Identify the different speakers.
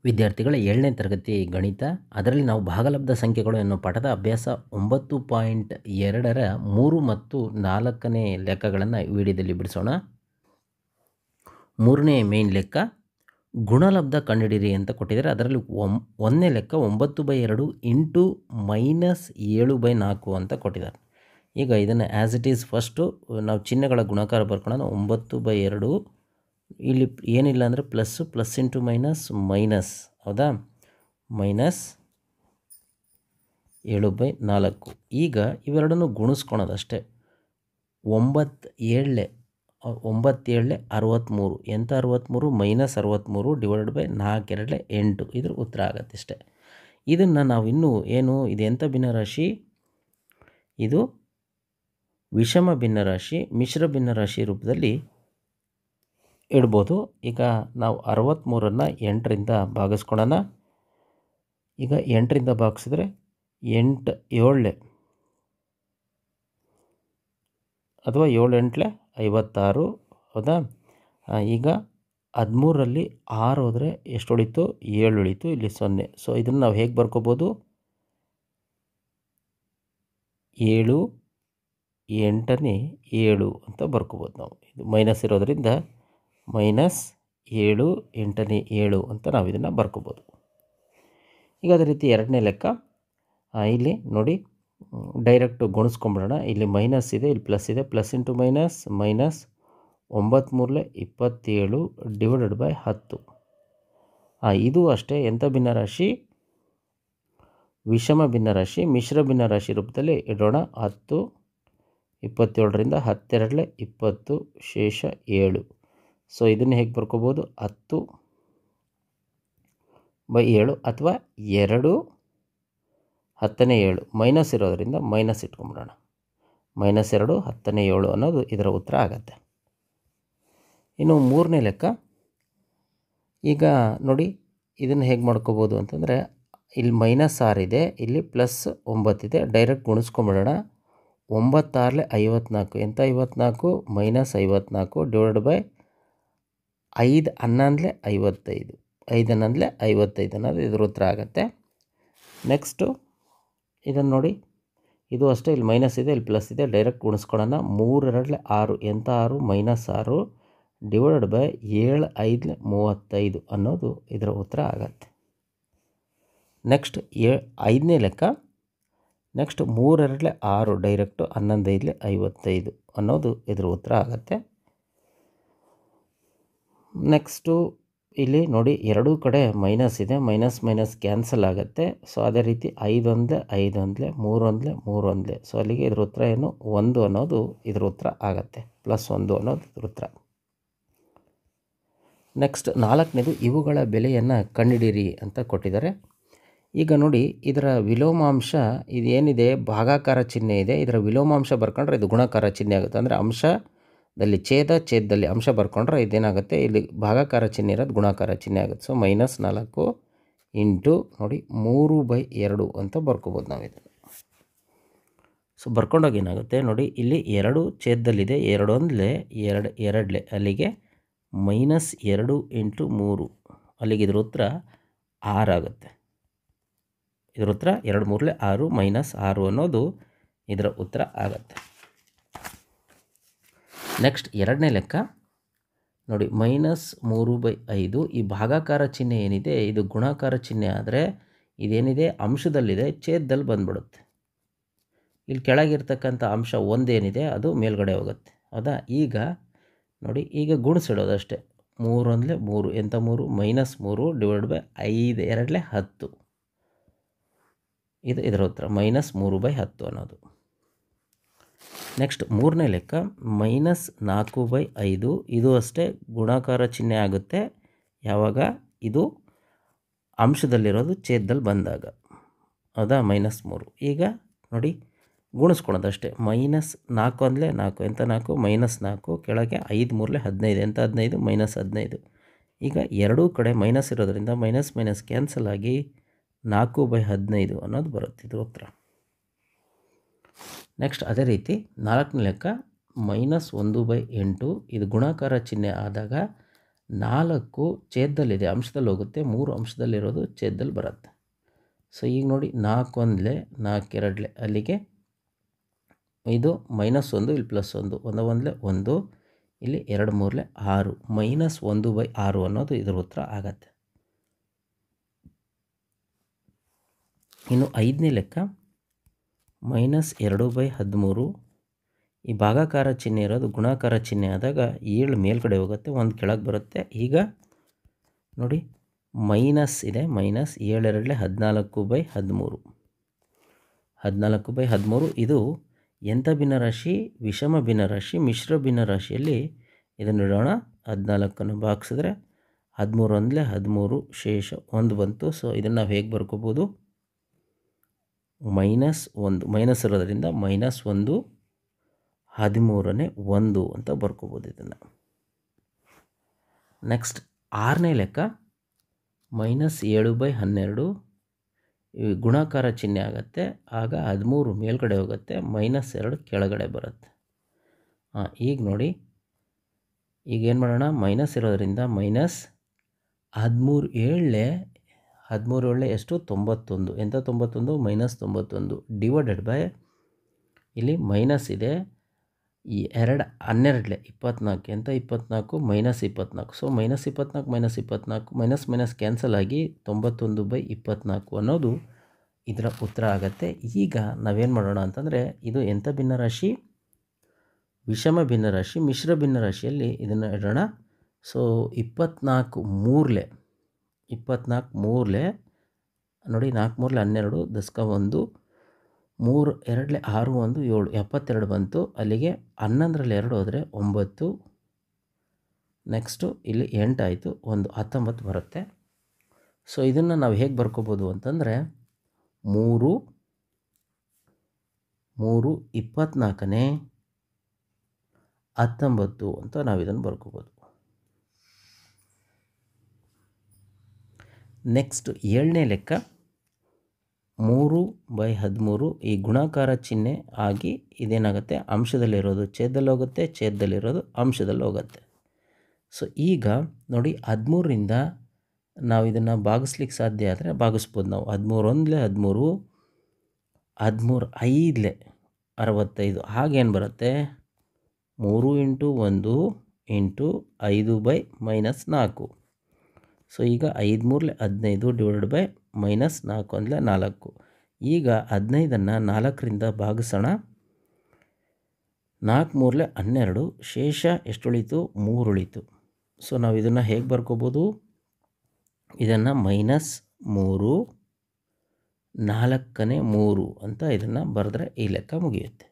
Speaker 1: ವಿದ್ಯಾರ್ಥಿಗಳ 7ನೇ ತರಗತಿ ಗಣಿತ, ಅದರಲ್ಲಿ ನಾವು ಭಾಗಲಬ್ಧ ಸಂಖ್ಯೆಗಳು ಎನ್ನುವ ಪಾಠದ ಅಭ್ಯಾಸ 9.2ರ 3 ಮತ್ತು 4ನೇ ಲೆಕ್ಕಗಳನ್ನು ವಿಡಿಯೋದಲ್ಲಿ ಬಿಡಿಸೋಣ. 3ನೇ ಮೇನ್ ಲೆಕ್ಕ ಗುಣಲಬ್ಧ ಕಂಡುಹಿಡಿಯಿರಿ ಅಂತ ಕೊಟ್ಟಿದ್ದಾರೆ. ಅದರಲ್ಲಿ 1ನೇ ಲೆಕ್ಕ 9/2 ಇಂಟು -7/4 ಅಂತ ಕೊಟ್ಟಿದ್ದಾರೆ. ಈಗ ಇದನ್ನು ಆ್ಯಸ್ ಇಟ್ ಈಸ್ ಫಸ್ಟು ನಾವು ಚಿಹ್ನೆಗಳ ಗುಣಾಕಾರ ಬರ್ಕೊಳ್ಳೋಣ. 9/2 ಇಲ್ಲಿ ಏನಿಲ್ಲ ಅಂದರೆ plus, plus into minus, minus, ಹೌದಾ, -7/4. ಈಗ ಇವೆರಡನ್ನು ಗುಣಿಸ್ಕೊಳೋದಷ್ಟೇ. 9/7 63. ಎಂಥ 63? -63 ಡಿವೈಡೆಡ್ ಬೈ 4 8. ಇದ್ರ ಉತ್ತರ ಆಗತ್ತೆ ಇಷ್ಟೇ. ಇದನ್ನು ನಾವು ಇನ್ನೂ ಏನು, ಇದು ಎಂಥ ಭಿನ್ನರಾಶಿ? ಇದು ವಿಷಮ ಭಿನ್ನರಾಶಿ, ಮಿಶ್ರ ಭಿನ್ನರಾಶಿ ರೂಪದಲ್ಲಿ ಇಡ್ಬೋದು. ಈಗ ನಾವು 63ನ್ನು 8ರಿಂದ ಭಾಗಿಸ್ಕೊಳ್ಳೋಣ. ಈಗ 8ರಿಂದ ಭಾಗಿಸಿದ್ರೆ 8 7 ಅಥವಾ 7 8 56, ಹೌದಾ. ಈಗ 13ರಲ್ಲಿ 6 ಹೋದರೆ ಎಷ್ಟು ಉಳಿತು? 7 ಉಳಿತು, ಇಲ್ಲಿ 0. ಸೊ ಇದನ್ನು ನಾವು ಹೇಗೆ ಬರ್ಕೋಬೋದು? 7 8ನೇ 7 ಅಂತ ಬರ್ಕೋಬೋದು ನಾವು. ಇದು ಮೈನಸ್ ಇರೋದರಿಂದ -7 8ನೇ 7 ಅಂತ ನಾವು ಇದನ್ನು ಬರ್ಕೋಬೋದು. ಈಗ ಅದೇ ರೀತಿ 2ನೇ ಲೆಕ್ಕ, ಇಲ್ಲಿ ನೋಡಿ ಡೈರೆಕ್ಟು ಗುಣಿಸ್ಕೊಂಬಿಡೋಣ. ಇಲ್ಲಿ ಮೈನಸ್ ಇದೆ, ಇಲ್ಲಿ ಪ್ಲಸ್ ಇದೆ. Plus into minus, minus 9 3 27 divided by 10. ಇದು ಅಷ್ಟೇ ಎಂಥ ಭಿನ್ನರಾಶಿ? ವಿಷಮ ಭಿನ್ನರಾಶಿ. ಮಿಶ್ರ ಭಿನ್ನರಾಶಿ ರೂಪದಲ್ಲಿ ಇಡೋಣ. 10 27ರಿಂದ 10 2 20 ಶೇಷ 7. ಸೊ ಇದನ್ನು ಹೇಗೆ ಬರ್ಕೋಬೋದು? 10/7 ಅಥವಾ 2 10ನೇ 7. ಮೈನಸ್ ಇರೋದರಿಂದ ಮೈನಸ್ ಇಟ್ಕೊಂಬಿಡೋಣ. -2 10ನೇ 7 ಅನ್ನೋದು ಇದರ ಉತ್ತರ ಆಗತ್ತೆ. ಇನ್ನು 3ನೇ ಲೆಕ್ಕ, ಈಗ ನೋಡಿ ಇದನ್ನು ಹೇಗೆ ಮಾಡ್ಕೋಬೋದು ಅಂತಂದರೆ, ಇಲ್ಲಿ -6 ಇದೆ, ಇಲ್ಲಿ +9 ಇದೆ. ಡೈರೆಕ್ಟ್ ಗುಣಿಸ್ಕೊಂಬಿಡೋಣ. 9 6 54. ಎಂಥ 54? -54 ಡಿವೈಡ್ ಬೈ 5 11 55. 5 11 55 ಅನ್ನೋದು ಇದ್ರ ಉತ್ತರ ಆಗುತ್ತೆ. ನೆಕ್ಸ್ಟು ಇದನ್ನು ನೋಡಿ, ಇದು ಅಷ್ಟೇ, ಇಲ್ಲಿ ಮೈನಸ್ ಇದೆ, ಇಲ್ಲಿ ಪ್ಲಸ್ ಇದೆ. ಡೈರೆಕ್ಟ್ ಗುಣಿಸ್ಕೊಳ್ಳೋಣ. 3 2 6. ಎಂಥ 6? -6 ಡಿವೈಡೆಡ್ ಬೈ 7 5 35 ಅನ್ನೋದು ಇದರ ಉತ್ತರ ಆಗತ್ತೆ. ನೆಕ್ಸ್ಟ್ 5ನೇ ಲೆಕ್ಕ, ನೆಕ್ಸ್ಟ್ 3 2 6 ಡೈರೆಕ್ಟು 11 5 55 ಅನ್ನೋದು ಇದರ ಉತ್ತರ ಆಗತ್ತೆ. ನೆಕ್ಸ್ಟು ಇಲ್ಲಿ ನೋಡಿ ಎರಡೂ ಕಡೆ ಮೈನಸ್ ಇದೆ, ಮೈನಸ್ ಮೈನಸ್ ಕ್ಯಾನ್ಸಲ್ ಆಗುತ್ತೆ. ಸೊ ಅದೇ ರೀತಿ 5 1 5 1 3 1 3 1. ಸೊ ಅಲ್ಲಿಗೆ ಇದ್ರ ಉತ್ತರ ಏನು? 1 ಅನ್ನೋದು ಇದ್ರ ಉತ್ತರ ಆಗತ್ತೆ. +1 ಅನ್ನೋದು ಇದ್ರ ಉತ್ತರ. ನೆಕ್ಸ್ಟ್ 4ನೇದು ಇವುಗಳ ಬೆಲೆಯನ್ನು ಕಂಡುಹಿಡಿಯಿರಿ ಅಂತ ಕೊಟ್ಟಿದ್ದಾರೆ. ಈಗ ನೋಡಿ ಇದರ ವಿಲೋಮಾಂಶ, ಇದೇನಿದೆ ಭಾಗಾಕಾರ ಚಿಹ್ನೆ ಇದೆ, ಇದರ ವಿಲೋಮಾಂಶ ಬರ್ಕೊಂಡ್ರೆ ಇದು ಗುಣಾಕಾರ ಚಿಹ್ನೆ ಆಗುತ್ತೆ. ಅಂದರೆ ಅಂಶದಲ್ಲಿ ಛೇದದಲ್ಲಿ ಅಂಶ ಬರ್ಕೊಂಡ್ರೆ ಇದೇನಾಗುತ್ತೆ? ಇಲ್ಲಿ ಭಾಗಾಕಾರ ಚಿಹ್ನೆ ಇರೋದು ಗುಣಾಕಾರ ಚಿಹ್ನೆ ಆಗುತ್ತೆ. ಸೊ -4 ಇಂಟು ನೋಡಿ 3/2 ಅಂತ ಬರ್ಕೋಬೋದು ನಾವು ಇದನ್ನು. ಸೊ ಬರ್ಕೊಂಡಾಗ ಏನಾಗುತ್ತೆ ನೋಡಿ, ಇಲ್ಲಿ 2 ಛೇದದಲ್ಲಿದೆ, 2 1 2 ಅಲ್ಲಿಗೆ -2 ಇಂಟು 3, ಅಲ್ಲಿಗೆ ಇದ್ರ ಉತ್ತರ 6 ಆಗುತ್ತೆ. ಇದರ ಉತ್ತರ 2 3 6 -6 ಅನ್ನೋದು ಇದರ ಉತ್ತರ ಆಗತ್ತೆ. ನೆಕ್ಸ್ಟ್ 2ನೇ ಲೆಕ್ಕ ನೋಡಿ, -3/5. ಈ ಭಾಗಾಕಾರ ಚಿಹ್ನೆ ಏನಿದೆ ಇದು ಗುಣಾಕಾರ ಚಿಹ್ನೆ ಆದರೆ ಇದೇನಿದೆ ಅಂಶದಲ್ಲಿದೆ, ಛೇದದಲ್ಲಿ ಬಂದ್ಬಿಡುತ್ತೆ. ಇಲ್ಲಿ ಕೆಳಗಿರ್ತಕ್ಕಂಥ ಅಂಶ 1 ಏನಿದೆ ಅದು ಮೇಲ್ಗಡೆ ಹೋಗುತ್ತೆ, ಹೌದಾ. ಈಗ ನೋಡಿ, ಈಗ ಗುಣಿಸಿಡೋದಷ್ಟೇ. 3 1 3. ಎಂಥ 3? -3 ಡಿವೈಡ್ ಬೈ 5 2 10. ಇದು ಇದರ ಉತ್ತರ -3/10 ಅನ್ನೋದು. ನೆಕ್ಸ್ಟ್ 3ನೇ ಲೆಕ್ಕ -4/5. ಇದು ಅಷ್ಟೇ ಗುಣಾಕಾರ ಚಿಹ್ನೆ ಆಗುತ್ತೆ ಯಾವಾಗ? ಇದು ಅಂಶದಲ್ಲಿರೋದು ಛೇದದಲ್ಲಿ ಬಂದಾಗ, ಹೌದಾ, -3. ಈಗ ನೋಡಿ ಗುಣಿಸ್ಕೊಳೋದಷ್ಟೇ. -4 1 4. ಎಂಥ 4? -4 ಕೆಳಗೆ 5 3 15. ಎಂಥ 15? -15. ಈಗ ಎರಡೂ ಕಡೆ ಮೈನಸ್ ಇರೋದರಿಂದ ಮೈನಸ್ ಮೈನಸ್ ಕ್ಯಾನ್ಸಲ್ ಆಗಿ 4/15 ಅನ್ನೋದು ಬರುತ್ತೆ ಇದು ಉತ್ತರ. ನೆಕ್ಸ್ಟ್ ಅದೇ ರೀತಿ 4ನೇ ಲೆಕ್ಕ -1/8. ಇದು ಗುಣಾಕಾರ ಚಿಹ್ನೆ ಆದಾಗ 4 ಛೇದದಲ್ಲಿದೆ, ಅಂಶದಲ್ಲಿ ಹೋಗುತ್ತೆ, 3 ಅಂಶದಲ್ಲಿರೋದು ಛೇದದಲ್ಲಿ ಬರುತ್ತೆ. ಸೊ ಈಗ ನೋಡಿ 4 1 4 2 ಅಲ್ಲಿಗೆ ಇದು -1 ಇಲ್ಲಿ +1 1 1 1 ಇಲ್ಲಿ 2 3 6 -1/6 ಅನ್ನೋದು ಇದರ ಉತ್ತರ ಆಗತ್ತೆ. ಇನ್ನು 5ನೇ ಲೆಕ್ಕ -2/13. ಈ ಭಾಗಾಕಾರ ಚಿಹ್ನೆ ಇರೋದು ಗುಣಾಕಾರ ಚಿಹ್ನೆ ಆದಾಗ 7 ಮೇಲ್ಗಡೆ ಹೋಗುತ್ತೆ, 1 ಕೆಳಗೆ ಬರುತ್ತೆ. ಈಗ ನೋಡಿ ಮೈನಸ್ ಇದೆ, -7 2 14/13. 14/13 ಇದು ಎಂಥ ಭಿನ್ನರಾಶಿ? ವಿಷಮ ಭಿನ್ನರಾಶಿ. ಮಿಶ್ರ ಭಿನ್ನರಾಶಿಯಲ್ಲಿ ಇದನ್ನು ಇಡೋಣ. 14 ಭಾಗಿಸಿದ್ರೆ 13 1 13 ಶೇಷ 1 ಬಂತು. ಸೊ ಇದನ್ನು ನಾವು ಹೇಗೆ ಬರ್ಕೋಬೋದು? -1 ಮೈನಸ್ ಇರೋದರಿಂದ -1 13ನೇ 1 ಅಂತ ಬರ್ಕೋಬೋದು ಇದನ್ನು. ನೆಕ್ಸ್ಟ್ 6ನೇ ಲೆಕ್ಕ -7/12. ಗುಣಾಕಾರ ಚಿಹ್ನೆ ಆಗುತ್ತೆ, ಆಗ 13 ಮೇಲ್ಗಡೆ ಹೋಗುತ್ತೆ, -2 ಕೆಳಗಡೆ ಬರುತ್ತೆ. ಈಗ ನೋಡಿ, ಈಗ ಏನು ಮಾಡೋಣ? ಮೈನಸ್ ಇರೋದರಿಂದ -13 7 ಎಷ್ಟು? 91. ಎಂಥ 91? -91 ಡಿವೈಡೆಡ್ ಬೈ ಇಲ್ಲಿ ಮೈನಸ್ ಇದೆ, ಈ 2 12 24. ಎಂಥ 24? -24. ಸೊ -24 ಮೈನಸ್ ಕ್ಯಾನ್ಸಲ್ ಆಗಿ 91/24 ಅನ್ನೋದು ಇದರ ಉತ್ತರ ಆಗುತ್ತೆ. ಈಗ ನಾವೇನು ಮಾಡೋಣ ಅಂತಂದರೆ, ಇದು ಎಂಥ ಭಿನ್ನರಾಶಿ? ವಿಷಮ ಭಿನ್ನರಾಶಿ. ಮಿಶ್ರ ಭಿನ್ನರಾಶಿಯಲ್ಲಿ ಇದನ್ನು ಇಡೋಣ. ಸೊ 24 3 ನೋಡಿ, 4 3 12 ದಸ್ಕ 1 3 2 6 1 7 72 ಬಂತು. ಅಲ್ಲಿಗೆ 11ರಲ್ಲಿ 2 ಹೋದರೆ 9. ನೆಕ್ಸ್ಟು ಇಲ್ಲಿ 8 ಆಯಿತು, 1 19 ಬರುತ್ತೆ. ಸೊ ಇದನ್ನು ನಾವು ಹೇಗೆ ಬರ್ಕೋಬೋದು ಅಂತಂದರೆ 3 24ನೇ 19 ಅಂತ ನಾವು ಇದನ್ನು ಬರ್ಕೋಬೋದು. ನೆಕ್ಸ್ಟ್ 7ನೇ ಲೆಕ್ಕ 3/13. ಈ ಗುಣಾಕಾರ ಚಿಹ್ನೆ ಆಗಿ ಇದೇನಾಗುತ್ತೆ? ಅಂಶದಲ್ಲಿರೋದು ಛೇದದಲ್ಲಿ ಹೋಗುತ್ತೆ, ಛೇದದಲ್ಲಿರೋದು ಅಂಶದಲ್ಲಿ ಹೋಗುತ್ತೆ. ಸೊ ಈಗ ನೋಡಿ, 13ರಿಂದ ನಾವು ಇದನ್ನು ಭಾಗಿಸ್ಲಿಕ್ಕೆ ಸಾಧ್ಯ ಆದರೆ ಭಾಗಿಸ್ಬೋದು ನಾವು. 13 1 13 13 5 65. ಹಾಗೇನು ಬರುತ್ತೆ? 3 × 1 × 5/-4. ಸೊ ಈಗ 5 3 15 ಡಿವೈಡೆಡ್ ಬೈ -4 1 4. ಈಗ 15ಅನ್ನು 4ರಿಂದ ಭಾಗಿಸೋಣ. 4 3 12 ಶೇಷ ಎಷ್ಟು ಉಳಿತು? 3 ಉಳಿತು. ಸೊ ನಾವು ಇದನ್ನು ಹೇಗೆ ಬರ್ಕೋಬೋದು? ಇದನ್ನು -3 4ನೇ 3 ಅಂತ ಇದನ್ನು ಬರೆದ್ರೆ ಈ ಲೆಕ್ಕ ಮುಗಿಯುತ್ತೆ.